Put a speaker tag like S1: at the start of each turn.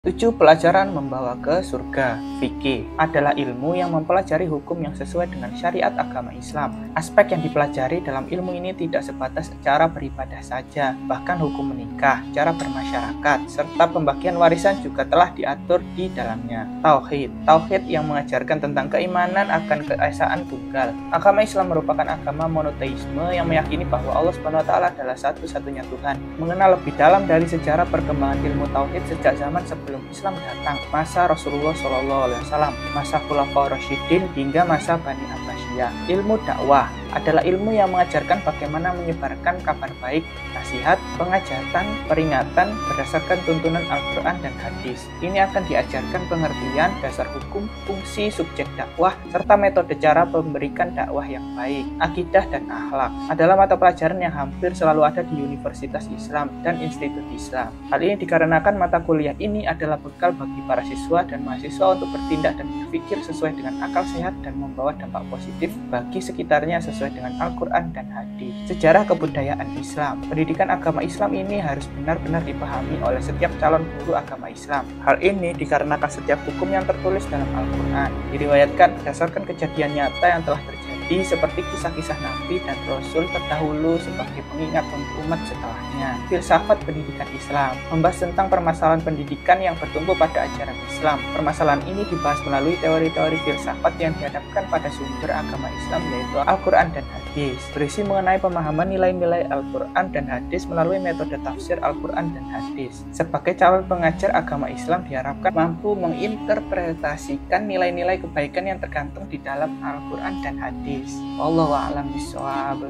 S1: 7 pelajaran membawa ke surga. Fikih adalah ilmu yang mempelajari hukum yang sesuai dengan syariat agama Islam. Aspek yang dipelajari dalam ilmu ini tidak sebatas cara beribadah saja, bahkan hukum menikah, cara bermasyarakat, serta pembagian warisan juga telah diatur di dalamnya. Tauhid yang mengajarkan tentang keimanan akan keesaan tunggal. Agama Islam merupakan agama monoteisme yang meyakini bahwa Allah SWT adalah satu-satunya Tuhan. Mengenal lebih dalam dari sejarah perkembangan ilmu tauhid sejak zaman sebelum Islam datang, masa Rasulullah SAW, masa Khulafaur Rasyidin hingga masa Bani Abbasiyah. Ilmu dakwah adalah ilmu yang mengajarkan bagaimana menyebarkan kabar baik, nasihat, pengajatan, peringatan berdasarkan tuntunan Al-Quran dan hadis. Ini akan diajarkan pengertian, dasar hukum, fungsi, subjek dakwah, serta metode cara memberikan dakwah yang baik. Akidah dan akhlak adalah mata pelajaran yang hampir selalu ada di universitas Islam dan institut Islam. Hal ini dikarenakan mata kuliah ini adalah bekal bagi para siswa dan mahasiswa untuk bertindak dan berpikir sesuai dengan akal sehat dan membawa dampak positif bagi sekitarnya sesuai dengan Al-Quran dan hadis. Sejarah kebudayaan Islam. Pendidikan agama Islam ini harus benar-benar dipahami oleh setiap calon guru agama Islam. Hal ini dikarenakan setiap hukum yang tertulis dalam Al-Quran diriwayatkan berdasarkan kejadian nyata yang telah terjadi, seperti kisah-kisah Nabi dan Rasul terdahulu sebagai pengingat untuk umat setelahnya. Filsafat pendidikan Islam membahas tentang permasalahan pendidikan yang bertumbuh pada ajaran Islam. Permasalahan ini dibahas melalui teori-teori filsafat yang dihadapkan pada sumber agama Islam, yaitu Al-Quran dan hadis. Berisi mengenai pemahaman nilai-nilai Al-Quran dan hadis melalui metode tafsir Al-Quran dan hadis. Sebagai calon pengajar agama Islam diharapkan mampu menginterpretasikan nilai-nilai kebaikan yang tergantung di dalam Al-Quran dan hadis. Wallahu a'lam bishawab.